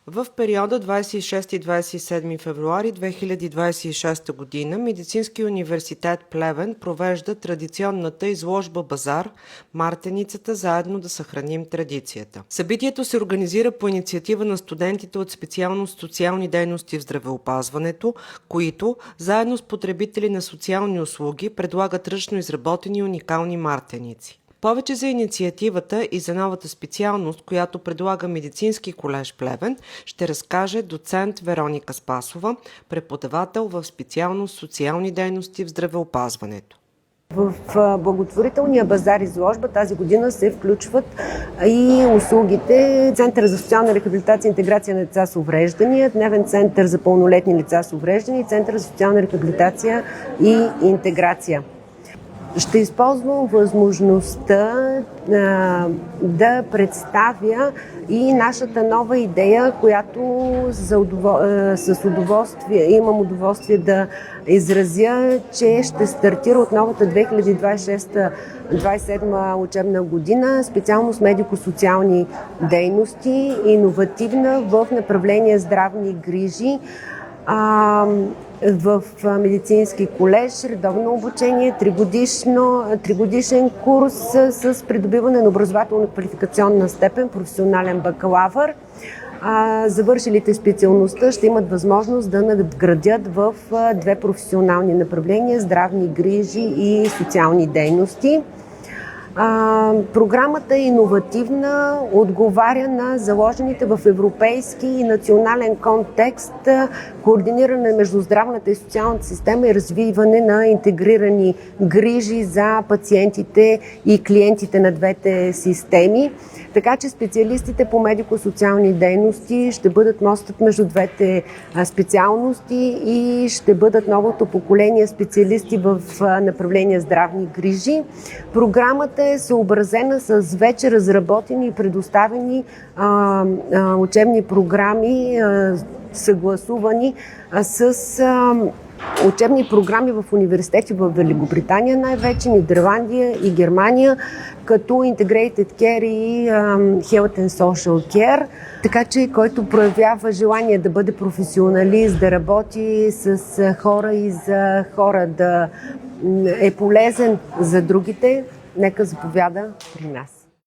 В периода 26-27 февруари 2026 година Медицински университет Плевен провежда традиционната изложба Базар «Мартеницата – заедно да съхраним традицията». Събитието се организира по инициатива на студентите от специалност социални дейности в здравеопазването, които, заедно с потребители на социални услуги, предлагат ръчно изработени уникални мартеници. Повече за инициативата и за новата специалност, която предлага Медицински колеж Плевен, ще разкаже доцент Вероника Спасова, преподавател в специалност социални дейности в здравеопазването. В благотворителния базар изложба тази година се включват и услугите Център за социална рехабилитация и интеграция на деца с увреждания, Дневен център за пълнолетни лица с увреждания и Център за социална рехабилитация и интеграция. Ще използвам възможността да представя и нашата нова идея, която имам удоволствие да изразя, че ще стартира от новата 2026-2027 учебна година, специалност медико-социални дейности, иновативна в направление здравни грижи. В медицински колеж, редовно обучение, тригодишен курс с придобиване на образователно-квалификационна степен, професионален бакалавър. Завършилите специалността ще имат възможност да надградят в две професионални направления – здравни грижи и социални дейности. Програмата е иновативна, отговаря на заложените в европейски и национален контекст координиране между здравната и социалната система и развиване на интегрирани грижи за пациентите и клиентите на двете системи. Така че специалистите по медико-социални дейности ще бъдат мостът между двете специалности и ще бъдат новото поколение специалисти в направление здравни грижи. Програмата е съобразена с вече разработени и предоставени учебни програми, съгласувани с учебни програми в университети в Великобритания, най-вече Нидерландия и Германия, като Integrated Care и Health and Social Care. Така че, който проявява желание да бъде професионалист, да работи с хора и за хора, да е полезен за другите, нека заповяда при нас.